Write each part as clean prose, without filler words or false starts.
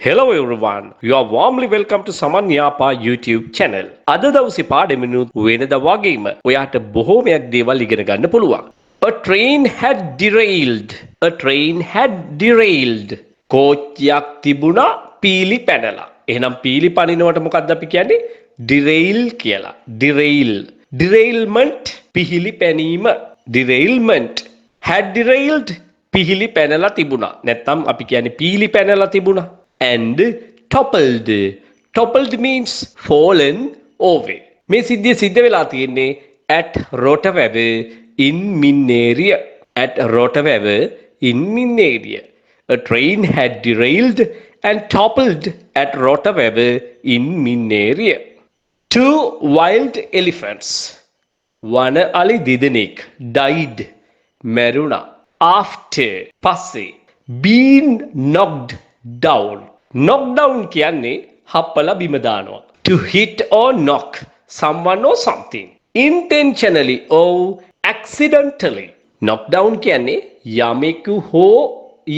Hello everyone, you are warmly welcome to Saman Yapa YouTube channel. අද දවසේ පාඩමෙනුත් වෙනද වගේම ඔයාට බොහෝමයක් දේවල් ඉගෙන ගන්න පුළුවන්. A train had derailed. A train had derailed. කෝච්චියක් තිබුණා පීලි පැනලා. එහෙනම් පීලි පනිනවට මොකක්ද අපි කියන්නේ? derail කියලා. derail. derailment පිහිලි පැනීම. derailment had derailed පිහිලි පැනලා තිබුණා. නැත්නම් අපි කියන්නේ පීලි පැනලා තිබුණා. And toppled. Toppled means fallen over. මේ සිද්ධිය සිද්ධ වෙලා තියෙන්නේ at Rotterdam in Mineria. At Rotterdam in Mineria. A train had derailed and toppled at Rotterdam in Mineria. Two wild elephants. One ali didenek died. Meruna. After passe been knocked down. Knock down කියන්නේ හප්පලා බිම දානවා. To hit or knock someone or something. Intentionally or accidentally. Knock down කියන්නේ යමෙකු හෝ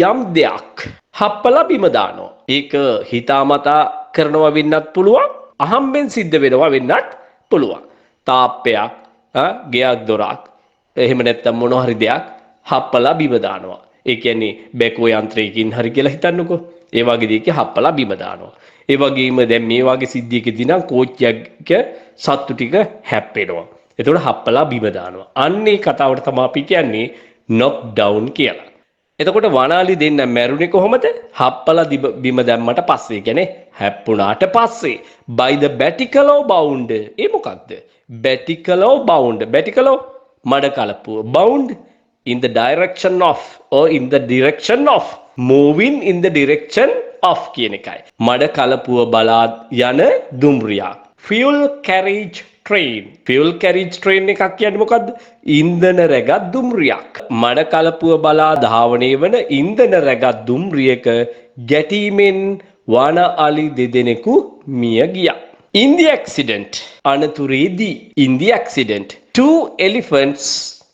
යම් දෙයක් හප්පලා බිම දානවා. ඒක හිතාමතා කරනවා වෙන්නත් පුළුවන්. අහම්බෙන් සිද්ධ වෙනවා වෙන්නත් පුළුවන්. තාප්පයක්, ගෙයක් දොරක්, එහෙම නැත්නම් මොන හරි දෙයක් හප්පලා බිම දානවා. ඒ කියන්නේ බැකෝ යන්ත්‍රයකින් හරි කියලා හිතන්නකෝ. ඒ වගේ දෙයක හප්පලා බිම දානවා. ඒ වගේම දැන් මේ වගේ සිද්ධියකදී නම් කෝච්චියක සත්තු ටික හැප්පෙනවා. එතකොට හප්පලා බිම දානවා. අන්න ඒ කතාවට තමයි අපි කියන්නේ knock down කියලා. එතකොට වනාලි දෙන්න මැරුණේ කොහොමද? හප්පලා බිම දැම්මට පස්සේ. කියන්නේ හැප්පුණාට පස්සේ. by the vertical bound. ඒ මොකක්ද? vertical bound. vertical මඩ කලපුව. bound in the direction of or in the direction of moving in the direction of කියන එකයි. මඩ කලපුව බලා යන දුම්රියක්. fuel carriage train. fuel carriage train එකක් කියන්නේ මොකද්ද? ඉන්ධන රැගත් දුම්රියක්. මඩ කලපුව බලා ධාවනය වන ඉන්ධන රැගත් දුම්රියක ගැටීමෙන් වන අලි දෙදෙනෙකු මිය ගියා. in the accident අනතුරේදී in the accident two elephants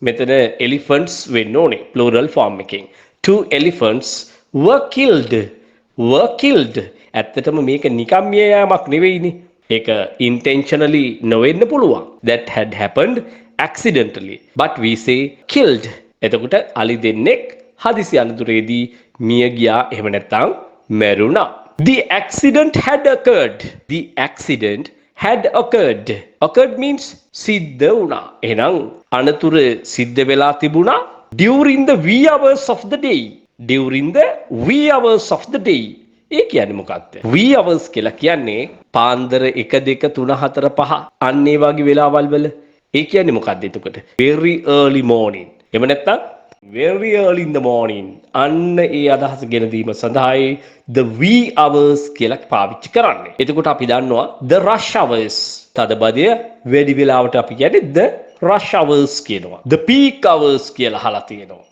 මෙතන elephants වෙන්න ඕනේ plural form එකෙන්. two elephants were killed. ඇත්තටම මේක නිකම් මිය යාමක් නෙවෙයිනේ. ඒක intentionally නොවෙන්න පුළුවන්. that had happened accidentally. but we say killed. එතකොට අලි දෙන්නෙක් හදිසි අනතුරේදී මිය ගියා එහෙම නැත්නම් මැරුණා. the accident had occurred. the accident had occurred. Occurred means සිද්ධ වුණා. එහෙනම් අනතුර සිද්ධ වෙලා තිබුණා during the wee hours of the day. during the wee hours of the day. ඒ කියන්නේ මොකක්ද? wee hours කියලා කියන්නේ පාන්දර 1 2 3 4 5 අන්න ඒ වගේ වෙලාවල් වල. ඒ කියන්නේ මොකක්ද එතකොට? very early morning. එහෙම නැත්නම් very early in the morning. අන්න ඒ අදහස ගෙන දීම සඳහායි the wee hours කියලා පාවිච්චි කරන්නේ. එතකොට අපි දන්නවා the rush hours. තදබදය වැඩි වෙලාවට අපි කියන්නේ the rush hours කියනවා. the peak hours කියලා අහලා තියෙනවා.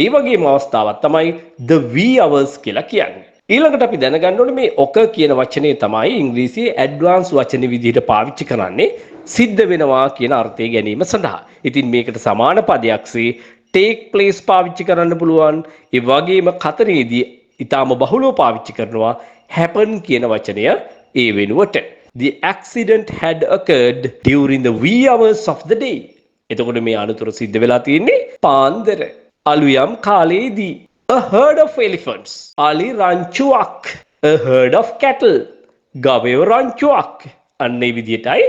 ඒ වගේම අවස්ථාවක් තමයි the wee hours කියලා කියන්නේ. ඊළඟට අපි දැනගන්න ඕනේ මේ occur කියන වචනේ තමයි ඉංග්‍රීසියේ ඇඩ්වාන්ස් වචනේ විදිහට පාවිච්චි කරන්නේ සිද්ධ වෙනවා කියන අර්ථය ගැනීම සඳහා. ඉතින් මේකට සමාන පදයක්සේ take place පාවිච්චි කරන්න පුළුවන්. ඒ වගේම කතරේදී ඊටාම බහුලව පාවිච්චි කරනවා happen කියන වචනය ඒ වෙනුවට. The accident had occurred during the wee hours of the day. එතකොට මේ අනතුර සිද්ධ වෙලා තියෙන්නේ පාන්දර අලුයම් කාලයේදී. A herd of elephants. අලි රංචුවක්. A herd of cattle. ගවයෝ රංචුවක්. අන්න ඒ විදිහටයි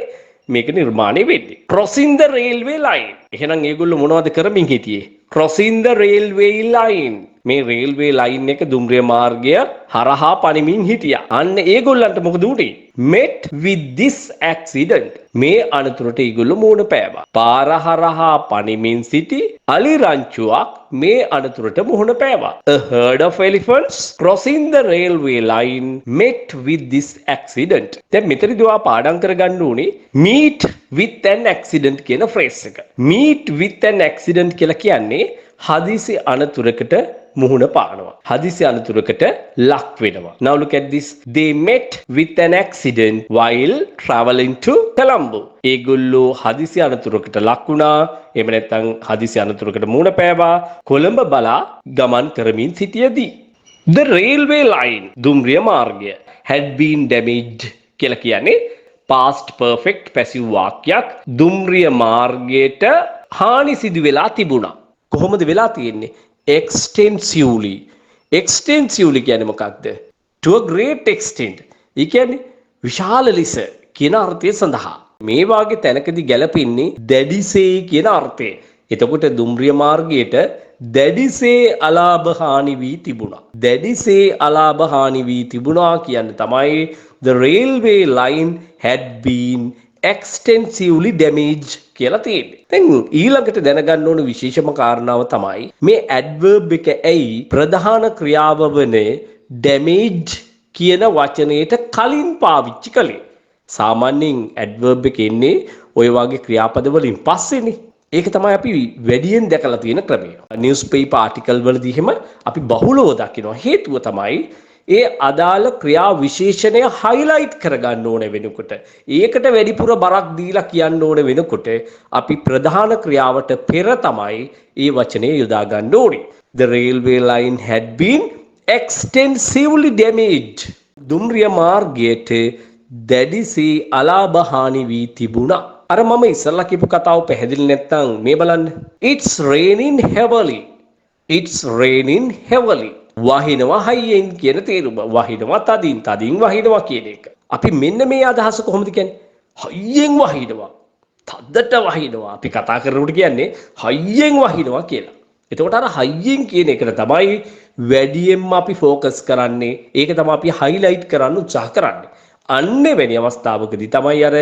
මේක නිර්මාණය වෙන්නේ. Crossing the railway line. එහෙනම් මේගොල්ලෝ මොනවද කරමින් හිටියේ? Crossing the railway line. මේ railway line එක දුම්රිය මාර්ගය හරහා පනිමින් හිටියා. අන්න ඒගොල්ලන්ට මොකද උනේ? Met with this accident. මේ අනතුරට ඒගොල්ලෝ මූණ පෑවා. පාර හරහා පනිමින් සිටි අලි රංචුවක් මේ අනතුරට මුහුණ පෑවා. A herd of elephants crossing the railway line met with this accident. දැන් මෙතනදී ඔයා පාඩම් කරගන්න ඕනේ meet with an accident කියන phrase එක. meet with an accident කියලා කියන්නේ හදිසි අනතුරකට මුහුණ පානවා. හදිසි අනතුරකට ලක් වෙනවා. Now look at this. They met with an accident while traveling to Colombo. ඒගොල්ලෝ හදිසි අනතුරකට ලක් වුණා. එහෙම නැත්නම් හදිසි අනතුරකට මුහුණ පෑවා කොළඹ බලා ගමන් කරමින් සිටියේදී. The railway line දුම්රිය මාර්ගය had been damaged කියලා කියන්නේ past perfect passive වාක්‍යයක්. දුම්රිය මාර්ගයට හානි සිදු වෙලා තිබුණා. කොහොමද වෙලා තියෙන්නේ? Extensively. Extensively කියන්නේ මොකක්ද? To a great extent. ඒ කියන්නේ විශාල ලෙස කියන අර්ථය සඳහා. මේ වාගේ තැනකදී ගැලපෙන්නේ දැඩිසේ කියන අර්ථය. එතකොට දුම්රිය මාර්ගයට දැඩිසේ අලාභ හානි වී තිබුණා. දැඩිසේ අලාභ හානි වී තිබුණා කියන්නේ තමයි the railway line had been extensively damaged කියලා තියෙන්නේ. දැන් ඊළඟට දැනගන්න ඕන විශේෂම කාරණාව තමයි මේ adverb එක ඇයි ප්‍රධාන ක්‍රියාව වනේ damaged කියන වචනයට කලින් පාවිච්චි කළේ. සාමාන්‍යයෙන් adverb එක එන්නේ ওই වගේ ක්‍රියාපද වලින් පස්සේනේ. ඒක තමයි අපි වැඩියෙන් දැකලා තියෙන ක්‍රමය. නිවුස්පේපර් ආටිකල් වලදී එහෙම අපි බහුලව දකිනවා. හේතුව තමයි ඒ අදාළ ක්‍රියා විශේෂණය highlight කරගන්න ඕන වෙනකොට, ඒකට වැඩිපුර බරක් දීලා කියන්න ඕන වෙනකොට අපි ප්‍රධාන ක්‍රියාවට පෙර තමයි ඒ වචනේ යොදා ගන්න ඕනේ. The railway line had been extensively damaged. දුම්රිය මාර්ගයට දැඩිසේ අලාභ හානි වී තිබුණා. අර මම ඉස්සල්ලා කියපු කතාව පැහැදිලි නැත්නම් මේ බලන්න. It's raining heavily. It's raining heavily. වහිනවා හයියෙන් කියන තේරුම. වහිනවා තදින් වහිනවා කියන එක. අපි මෙන්න මේ අදහස කොහොමද කියන්නේ? හයියෙන් වහිනවා. තද්දට වහිනවා. අපි කතා කරනකොට කියන්නේ හයියෙන් වහිනවා කියලා. එතකොට අර හයියෙන් කියන එකට තමයි වැඩියෙන්ම අපි ફોකස් කරන්නේ. ඒක තමයි අපි highlight කරන්න උත්සාහ කරන්නේ. අන්නේ වැනි අවස්ථාවකදී තමයි අර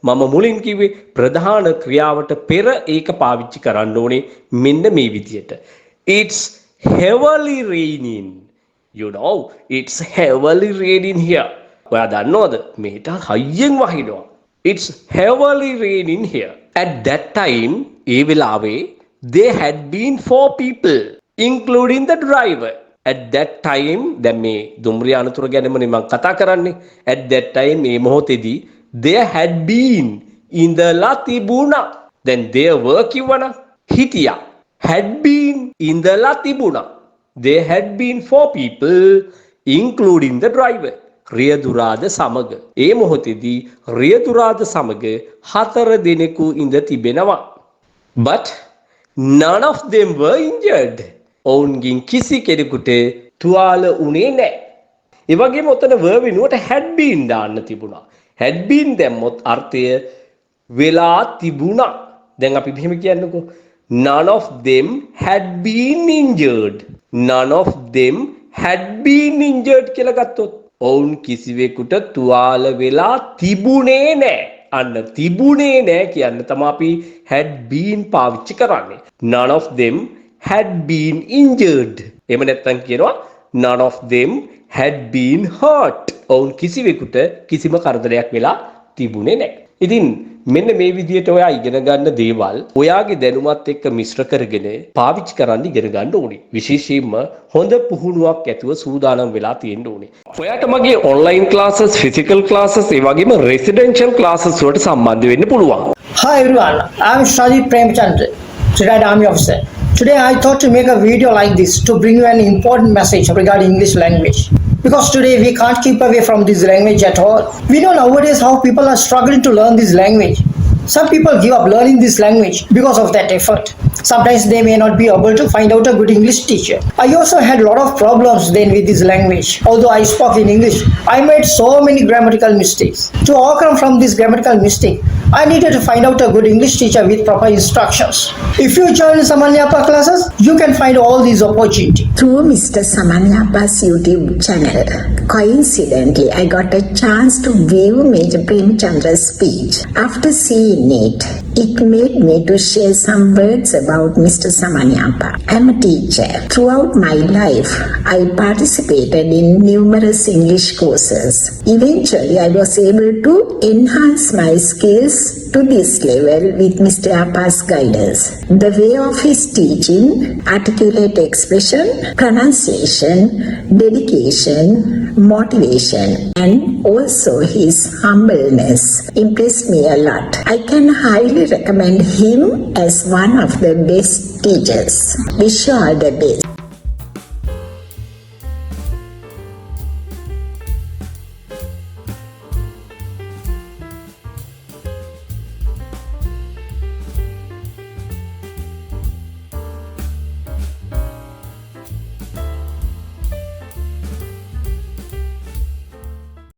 මම මුලින් කිව්වේ ප්‍රධාන ක්‍රියාවට පෙර ඒක පාවිච්චි කරන්න ඕනේ මෙන්න මේ විදියට. It's heavily raining. You know, it's heavily raining here. ඔයා දන්නවද? මේට හයියෙන් වහිනවා. It's heavily raining here. At that time, ඒ වෙලාවේ there had been 4 people, including the driver. At that time, දැන් මේ දුම්රිය අනතුර ගැනමනේ මම කතා කරන්නේ. At that time මේ මොහොතේදී there had been ඉඳලා තිබුණා. දැන් there were කිව්වනම් හිටියා. had been ඉඳලා තිබුණා. There had been 4 people including the driver. රියදුරාද සමග. ඒ මොහොතේදී රියදුරාද සමග 4 දෙනෙකු ඉඳ තිබෙනවා. But none of them were injured. ඔවුන්ගෙන් කිසි කෙනෙකුට තුවාල වුණේ නැහැ. ඒ වගේම ඔතන verb වෙනුවට had been දාන්න තිබුණා. had been දැම්මොත් අර්ථය වෙලා තිබුණා. දැන් අපි මෙහෙම කියන්නකෝ. None of them had been injured. None of them had been injured කියලා ගත්තොත් ඔවුන් කිසිවෙකුට තුවාල වෙලා තිබුණේ නැහැ. අන්න තිබුණේ නැහැ කියන්න තමයි අපි had been පාවිච්චි කරන්නේ. None of them had been injured. එහෙම නැත්නම් කියනවා none of them had been hurt. ඔවුන් කිසිවෙකුට කිසිම කරදරයක් වෙලා තිබුණේ නැහැ. ඉතින් මෙන්න මේ විදිහට ඔයා ඉගෙන ගන්න දේවල් ඔයාගේ දැනුමත් එක්ක මිශ්‍ර කරගෙන පාවිච්චි කරන්න ඉගෙන ගන්න ඕනේ. විශේෂයෙන්ම හොඳ පුහුණුවක් ඇතුව සූදානම් වෙලා තියෙන්න ඕනේ. ඔයාට මගේ online classes, physical classes, ඒ වගේම residential classes වලට සම්බන්ධ වෙන්න පුළුවන්. Hi everyone, I am Shadi Premchandra, retired army officer. Today I thought to make a video like this to bring you an important message regarding English language. Because today we can't keep away from this language at all. We know nowadays how people are struggling to learn this language. Some people give up learning this language because of that effort. Sometimes they may not be able to find out a good English teacher. I also had a lot of problems then with this language. Although I spoke in English, I made so many grammatical mistakes. To overcome from this grammatical mistake, I needed to find out a good English teacher with proper instructions. If you join Saman Yapa classes, you can find all these opportunities. Through Mr. Saman Yapa's YouTube channel, coincidentally, I got a chance to view Major Premchandra's speech. After seeing it made me to share some words about Mr. Saman Yapa. I am a teacher. Throughout my life, I participated in numerous English courses. Eventually, I was able to enhance my skills to this level with Mr. Yapa's guidance. The way of his teaching, articulate expression, pronunciation, dedication, motivation, and also his humbleness impressed me a lot. I can highly recommend him as one of the best teachers. Wish you all the best.